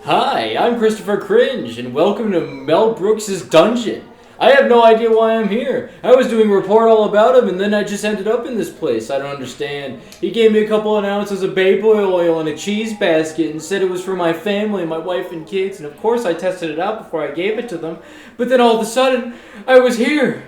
Hi, I'm Christopher Cringe, and welcome to Mel Brooks' dungeon. I have no idea why I'm here. I was doing a report all about him, and then I just ended up in this place. I don't understand. He gave me a couple of ounces of baby oil and a cheese basket and said it was for my family, my wife and kids, and of course I tested it out before I gave it to them. But then all of a sudden, I was here.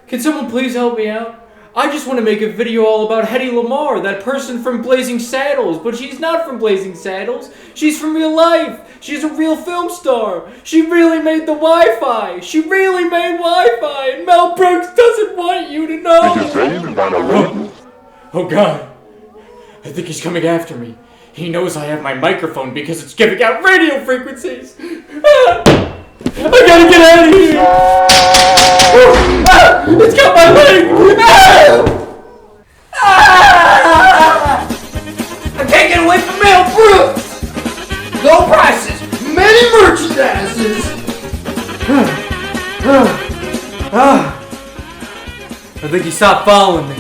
Can someone please help me out? I just want to make a video all about Hedy Lamar, that person from Blazing Saddles, but she's not from Blazing Saddles. She's from real life. She's a real film star. She really made the Wi-Fi. She really made Wi-Fi, and Mel Brooks doesn't want you to know. Oh God, I think he's coming after me. He knows I have my microphone because it's giving out radio frequencies. I gotta get out of here. It's got my leg! I can't get away from Mel Brooks! Low prices, many merchandises! I think he stopped following me.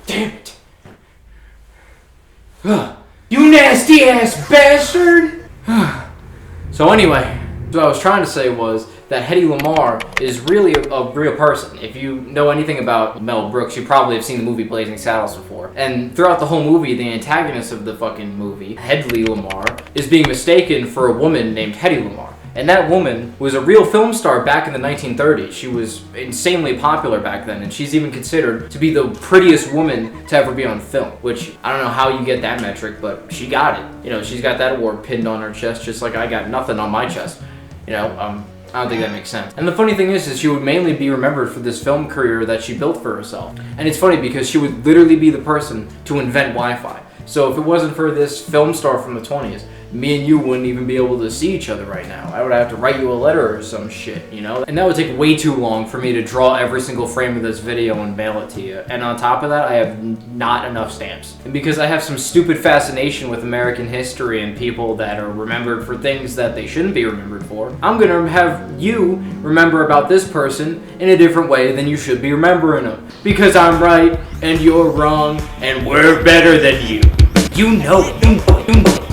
Damn it! You nasty ass bastard! So anyway, what I was trying to say was that Hedy Lamar is really a real person. If you know anything about Mel Brooks, you probably have seen the movie Blazing Saddles before. And throughout the whole movie, the antagonist of the fucking movie, Hedy Lamar, is being mistaken for a woman named Hedy Lamar. And that woman was a real film star back in the 1930s. She was insanely popular back then, and she's even considered to be the prettiest woman to ever be on film, which I don't know how you get that metric, but she got it. You know, she's got that award pinned on her chest just like I got nothing on my chest. You know, I don't think that makes sense. And the funny thing is she would mainly be remembered for this film career that she built for herself. And it's funny because she would literally be the person to invent Wi-Fi. So if it wasn't for this film star from the 20s, me and you wouldn't even be able to see each other right now. I would have to write you a letter or some shit, you know? And that would take way too long for me to draw every single frame of this video and mail it to you. And on top of that, I have not enough stamps. And because I have some stupid fascination with American history and people that are remembered for things that they shouldn't be remembered for, I'm gonna have you remember about this person in a different way than you should be remembering them. Because I'm right, and you're wrong, and we're better than you. You know it.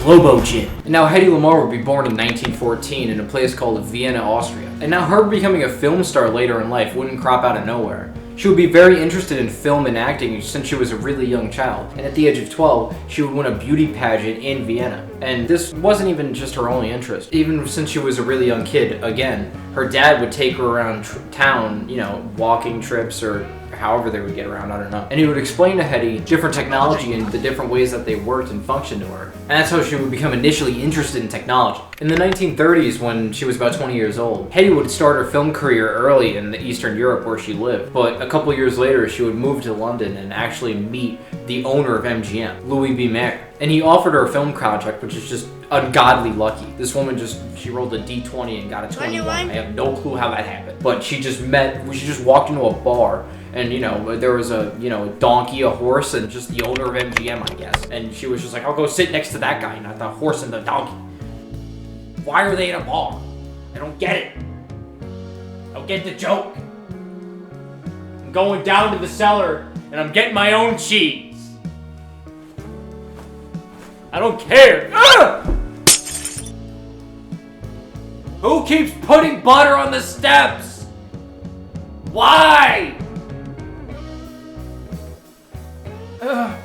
Globo Gin. And now Hedy Lamar would be born in 1914 in a place called Vienna, Austria. And now her becoming a film star later in life wouldn't crop out of nowhere. She would be very interested in film and acting since she was a really young child. And at the age of 12, she would win a beauty pageant in Vienna. And this wasn't even just her only interest. Even since she was a really young kid, again, her dad would take her around town, you know, walking trips or however they would get around, I don't know. And he would explain to Hedy different technology and the different ways that they worked and functioned to her. And that's how she would become initially interested in technology. In the 1930s, when she was about 20 years old, Hedy would start her film career early in Eastern Europe where she lived. But a couple years later, she would move to London and actually meet the owner of MGM, Louis B. Mayer. And he offered her a film contract, which is just ungodly lucky. This woman she rolled a D20 and got a 21. I have no clue how that happened. But she just walked into a bar, and you know, there was a donkey, a horse, and just the owner of MGM, I guess. And she was just like, I'll go sit next to that guy, not the horse and the donkey. Why are they in a bar? I don't get it. I don't get the joke. I'm going down to the cellar and I'm getting my own cheese. I don't care. Ugh! Who keeps putting butter on the steps? Why? Ugh.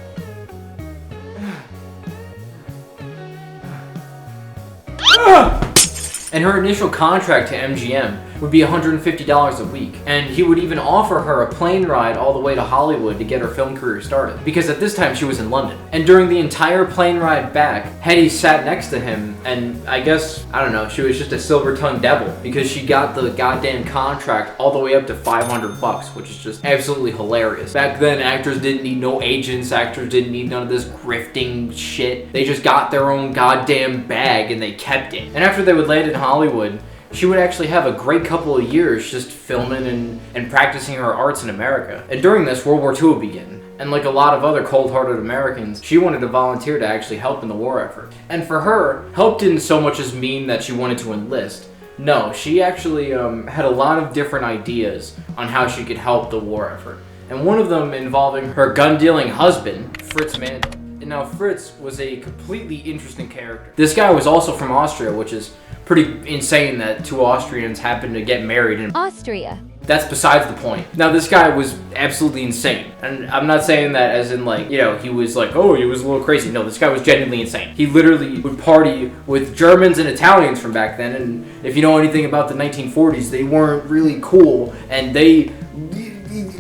And her initial contract to MGM would be $150 a week. And he would even offer her a plane ride all the way to Hollywood to get her film career started. Because at this time she was in London. And during the entire plane ride back, Hedy sat next to him, and I guess, I don't know, she was just a silver-tongued devil because she got the goddamn contract all the way up to $500, which is just absolutely hilarious. Back then, actors didn't need no agents, actors didn't need none of this grifting shit. They just got their own goddamn bag and they kept it. And after they would land in Hollywood, she would actually have a great couple of years just filming and practicing her arts in America. And during this, World War II would begin. And like a lot of other cold-hearted Americans, she wanted to volunteer to actually help in the war effort. And for her, help didn't so much as mean that she wanted to enlist, No, she actually had a lot of different ideas on how she could help the war effort. And one of them involving her gun-dealing husband, Fritz Mandl. And now Fritz was a completely interesting character. This guy was also from Austria, which is pretty insane that two Austrians happened to get married in Austria. That's besides the point. Now, this guy was absolutely insane. And I'm not saying that as in like, he was like, oh, he was a little crazy. No, this guy was genuinely insane. He literally would party with Germans and Italians from back then. And if you know anything about the 1940s, they weren't really cool. And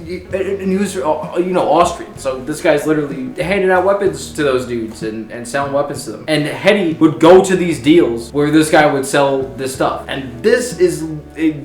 and he was, Austrian. So this guy's literally handing out weapons to those dudes and selling weapons to them. And Hedy would go to these deals where this guy would sell this stuff. And this is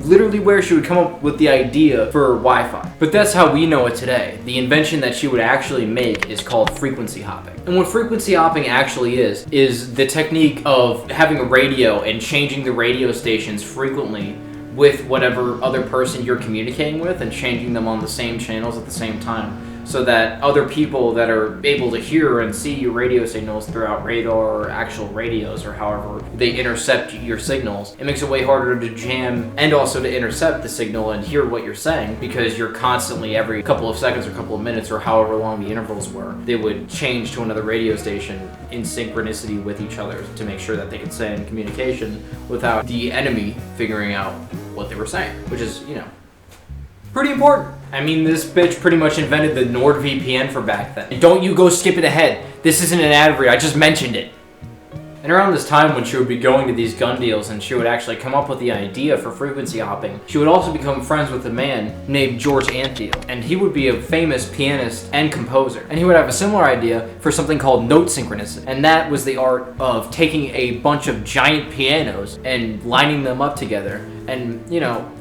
literally where she would come up with the idea for Wi-Fi. But that's how we know it today. The invention that she would actually make is called frequency hopping. And what frequency hopping actually is the technique of having a radio and changing the radio stations frequently with whatever other person you're communicating with and changing them on the same channels at the same time, so that other people that are able to hear and see your radio signals throughout radar or actual radios or however they intercept your signals, it makes it way harder to jam and also to intercept the signal and hear what you're saying, because you're constantly, every couple of seconds or couple of minutes or however long the intervals were, they would change to another radio station in synchronicity with each other to make sure that they could stay in communication without the enemy figuring out what they were saying, which is, pretty important. I mean, this bitch pretty much invented the NordVPN for back then. And don't you go skipping ahead. This isn't an ad read, I just mentioned it. And around this time when she would be going to these gun deals and she would actually come up with the idea for frequency hopping, she would also become friends with a man named George Antheil. And he would be a famous pianist and composer. And he would have a similar idea for something called note synchronicity. And that was the art of taking a bunch of giant pianos and lining them up together. And,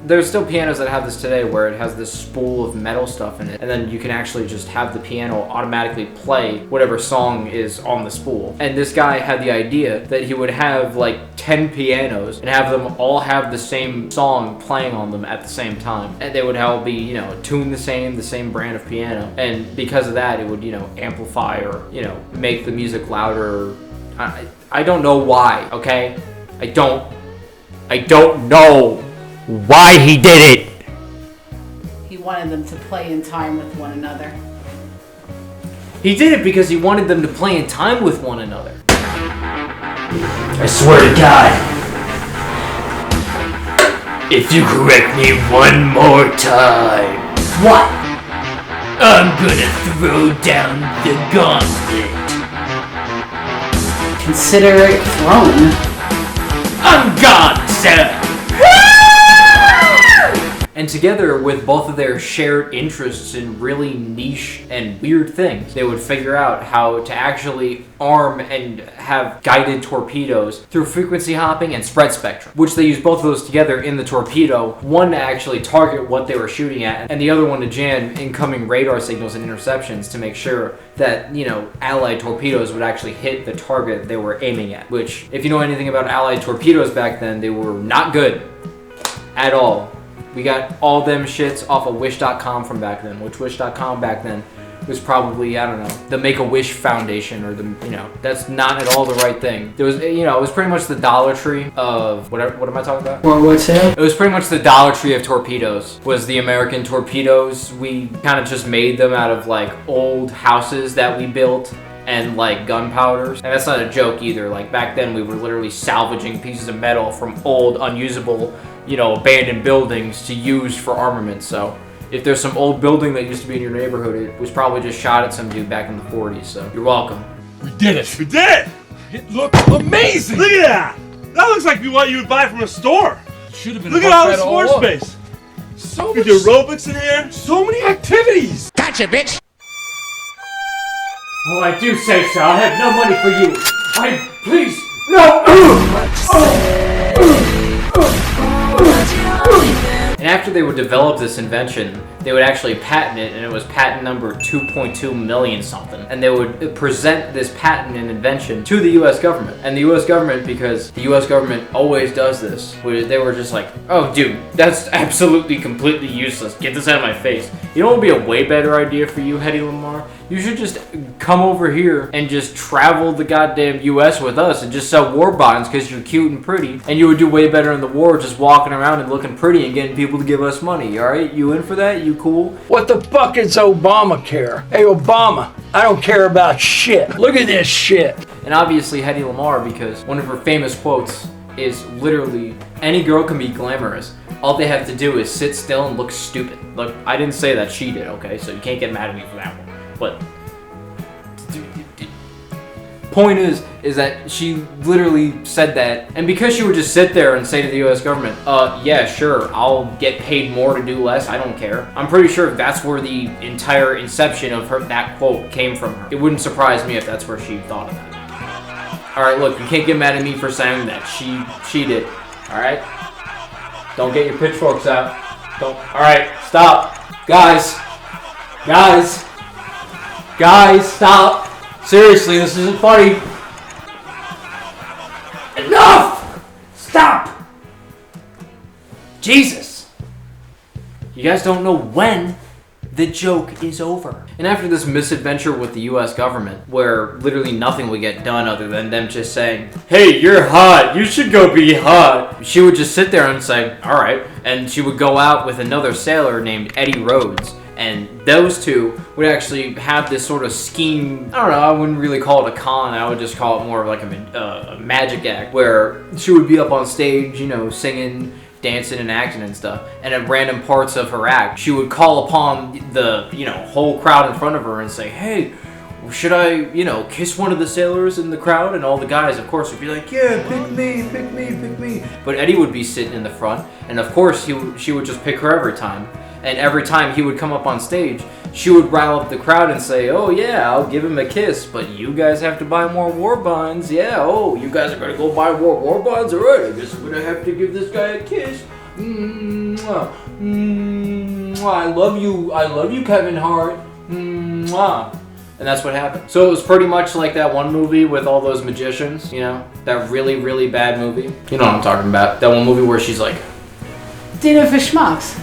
there's still pianos that have this today where it has this spool of metal stuff in it. And then you can actually just have the piano automatically play whatever song is on the spool. And this guy had the idea that he would have like 10 pianos and have them all have the same song playing on them at the same time. And they would all be, tuned the same brand of piano. And because of that, it would, amplify or, make the music louder. I don't know why, okay? I don't know why he did it. He wanted them to play in time with one another. He did it because he wanted them to play in time with one another. I swear to God, if you correct me one more time, What? I'm gonna throw down the gauntlet. Consider it thrown. I'm gone, sir! And together with both of their shared interests in really niche and weird things, they would figure out how to actually arm and have guided torpedoes through frequency hopping and spread spectrum, which they used both of those together in the torpedo, one to actually target what they were shooting at, and the other one to jam incoming radar signals and interceptions to make sure that, Allied torpedoes would actually hit the target they were aiming at, which, if you know anything about Allied torpedoes back then, they were not good at all. We got all them shits off of Wish.com from back then, which Wish.com back then was probably, I don't know, the Make-A-Wish Foundation or the, that's not at all the right thing. There was, it was pretty much the Dollar Tree of, what am I talking about? World War II? It was pretty much the Dollar Tree of torpedoes, was the American torpedoes. We kind of just made them out of like old houses that we built and like gunpowders. And that's not a joke either. Like back then we were literally salvaging pieces of metal from old, unusable, abandoned buildings to use for armament. So if there's some old building that used to be in your neighborhood, it was probably just shot at some dude back in the 40s. So you're welcome. We did it! We did it! It looks amazing! Look at that! That looks like what you would buy from a store. Should have been. Look at all the sports space. So We much, do aerobics in here. so many activities. Gotcha, bitch! Oh, I do say so. I have no money for you. Please, no! And after they would develop this invention, they would actually patent it, and it was patent number 2.2 million something. And they would present this patent and invention to the US government. And the US government, because the US government always does this, they were just like, oh dude, that's absolutely completely useless. Get this out of my face. You know what would be a way better idea for you, Hedy Lamar? You should just come over here and just travel the goddamn US with us and just sell war bonds because you're cute and pretty. And you would do way better in the war just walking around and looking pretty and getting people to give us money, alright? You in for that? You cool? What the fuck is Obamacare? Hey, Obama, I don't care about shit. Look at this shit. And obviously Hedy Lamar, because one of her famous quotes is literally, any girl can be glamorous. All they have to do is sit still and look stupid. Look, I didn't say that, she did, okay? So you can't get mad at me for that one. But point is that she literally said that, and because she would just sit there and say to the US government, yeah, sure, I'll get paid more to do less, I don't care. I'm pretty sure that's where the entire inception of that quote came from her. It wouldn't surprise me if that's where she thought of that. Alright, look, you can't get mad at me for saying that. She did. Alright? Don't get your pitchforks out. Don't. Alright, stop. Guys, stop. Seriously, this isn't funny. Enough! Stop! Jesus! You guys don't know when the joke is over. And after this misadventure with the US government, where literally nothing would get done other than them just saying, hey, you're hot, you should go be hot, she would just sit there and say, alright, and she would go out with another sailor named Eddie Rhodes. And those two would actually have this sort of scheme. I don't know, I wouldn't really call it a con, I would just call it more of like a magic act, where she would be up on stage, you know, singing, dancing and acting and stuff, and at random parts of her act, she would call upon the, you know, whole crowd in front of her and say, hey, should I, you know, kiss one of the sailors in the crowd? And all the guys, of course, would be like, yeah, pick me, pick me, pick me. But Eddie would be sitting in the front, and of course, she would just pick her every time. And every time he would come up on stage, she would rile up the crowd and say, oh yeah, I'll give him a kiss, but you guys have to buy more war bonds. Yeah, oh, you guys are gonna go buy more war bonds? Alright, I guess I'm gonna have to give this guy a kiss. Mwah. Mwah. I love you, Kevin Hart. Mwah. And that's what happened. So it was pretty much like that one movie with all those magicians, you know? That really, really bad movie. You know what I'm talking about. That one movie where she's like, Dinner for Schmucks.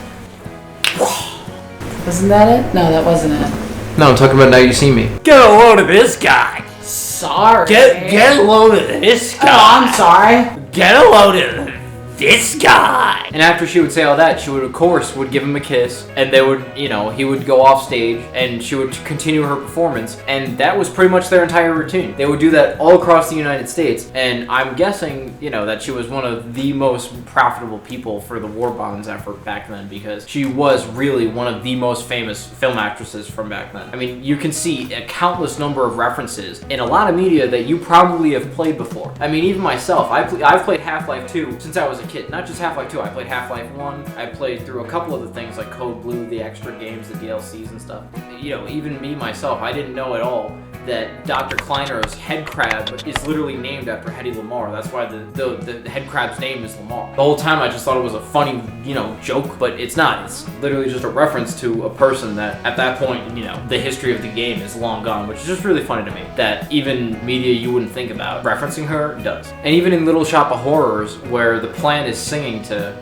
Wasn't that it? No, that wasn't it. no, I'm talking about Now You See Me. Get a load of this guy. Sorry. Get a load of this guy. Oh, I'm sorry. Get a load of this guy. And after she would say all that, she would, of course, would give him a kiss, and they would, you know, he would go off stage, and she would continue her performance, and that was pretty much their entire routine. They would do that all across the United States, and I'm guessing, you know, that she was one of the most profitable people for the war bonds effort back then, because she was really one of the most famous film actresses from back then. I mean, you can see a countless number of references in a lot of media that you probably have played before. I mean, even myself, I've played Half-Life 2 since I was a kid. Not just Half-Life 2, I played Half-Life 1. I played through a couple of the things like Code Blue, the extra games, the DLCs and stuff. You know, even me, myself, I didn't know at all that Dr. Kleiner's head crab is literally named after Hedy Lamar. That's why the head crab's name is Lamar. The whole time I just thought it was a funny, you know, joke, but it's not. It's literally just a reference to a person that at that point, you know, the history of the game is long gone, which is just really funny to me that even media you wouldn't think about referencing her does. And even in Little Shop of Horrors, where the plant is singing to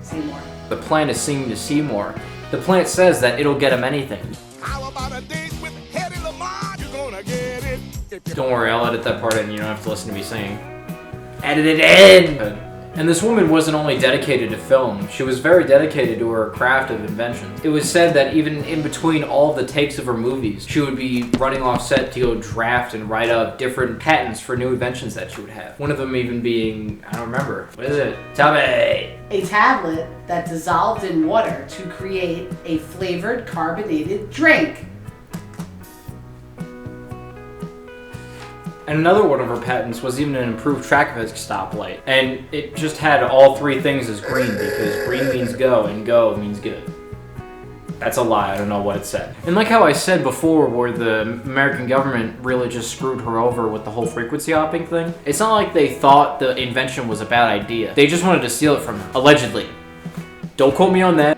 Seymour. The plant is singing to Seymour. The plant says that it'll get him anything. How about a date with Hedy Lamar? You're gonna get it. Don't worry, I'll edit that part in. You don't have to listen to me singing. Edit it in! And this woman wasn't only dedicated to film, she was very dedicated to her craft of inventions. It was said that even in between all the takes of her movies, she would be running off set to go draft and write up different patents for new inventions that she would have. One of them even being, I don't remember, what is it? Tell me! A tablet that dissolved in water to create a flavored carbonated drink. And another one of her patents was even an improved traffic stoplight. And it just had all three things as green, because green means go and go means good. That's a lie, I don't know what it said. And like how I said before, where the American government really just screwed her over with the whole frequency hopping thing, it's not like they thought the invention was a bad idea. They just wanted to steal it from her, allegedly. Don't quote me on that.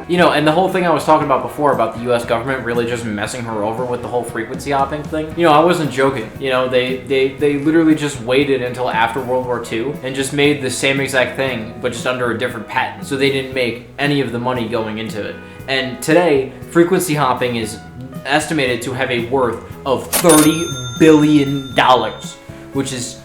You know, and the whole thing I was talking about before about the US government really just messing her over with the whole frequency hopping thing. You know, I wasn't joking. You know, they literally just waited until after World War II and just made the same exact thing, but just under a different patent. So they didn't make any of the money going into it. And today, frequency hopping is estimated to have a worth of $30 billion, which is,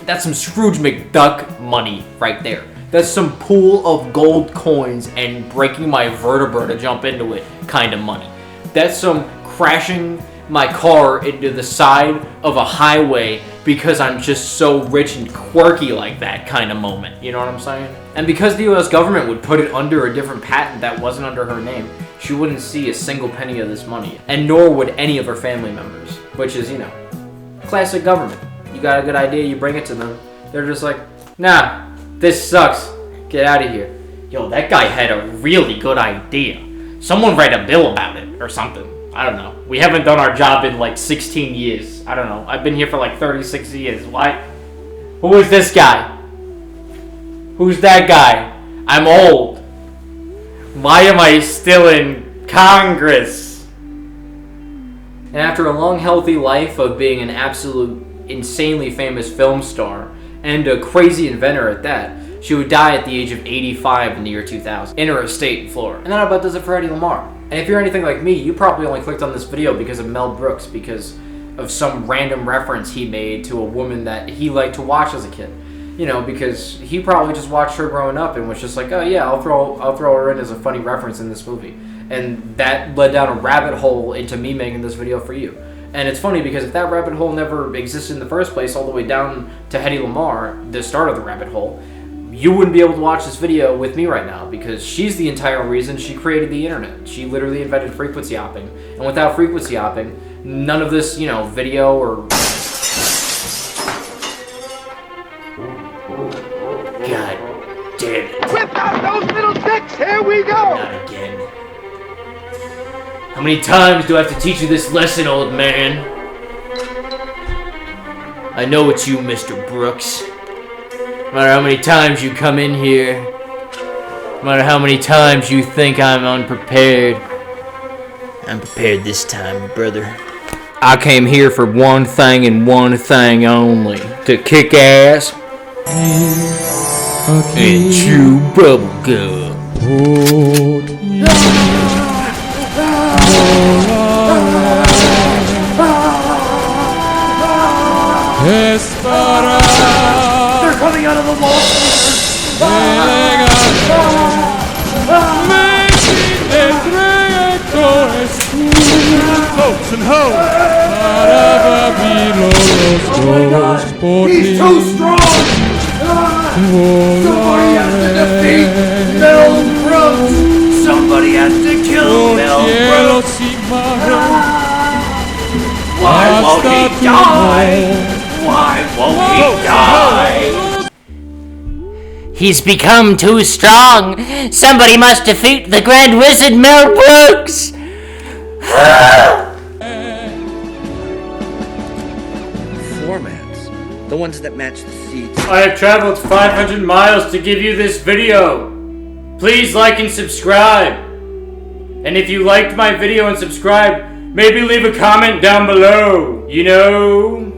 that's some Scrooge McDuck money right there. That's some pool of gold coins and breaking my vertebra to jump into it kind of money. That's some crashing my car into the side of a highway because I'm just so rich and quirky like that kind of moment. You know what I'm saying? And because the US government would put it under a different patent that wasn't under her name, she wouldn't see a single penny of this money. And nor would any of her family members. Which is, you know, classic government. You got a good idea, you bring it to them. They're just like, nah, this sucks. Get out of here. Yo, that guy had a really good idea. Someone write a bill about it or something. I don't know. We haven't done our job in like 16 years. I don't know. I've been here for like 36 years. Why? Who is this guy? Who's that guy? I'm old. Why am I still in Congress? And after a long, healthy life of being an absolute insanely famous film star and a crazy inventor at that, she would die at the age of 85 in the year 2000 in her estate in Florida. And that about does it for Hedy Lamar. And if you're anything like me, you probably only clicked on this video because of Mel Brooks, because of some random reference he made to a woman that he liked to watch as a kid. You know, because he probably just watched her growing up and was just like, oh yeah, I'll throw her in as a funny reference in this movie. And that led down a rabbit hole into me making this video for you. And it's funny because if that rabbit hole never existed in the first place, all the way down to Hedy Lamar, the start of the rabbit hole, you wouldn't be able to watch this video with me right now because she's the entire reason she created the internet. She literally invented frequency hopping. And without frequency hopping, none of this, you know, video or... God damn it. Whip out those little dicks! Here we go! Not again. How many times do I have to teach you this lesson, old man? I know it's you, Mr. Brooks. No matter how many times you come in here, no matter how many times you think I'm unprepared, I'm prepared this time, brother. I came here for one thing and one thing only, to kick ass and chew bubblegum. They're coming out of the wall. Folks and hoes. Oh my God! He's too strong! Somebody has to defeat Mel Brooks! Somebody has to kill Mel Brooks! Why won't he die? Why won't he die? He's become too strong. Somebody must defeat the Grand Wizard Mel Brooks. Floor mats. The ones that match the seats. I have traveled 500 miles to give you this video. Please like and subscribe. And if you liked my video and subscribed, maybe leave a comment down below, you know?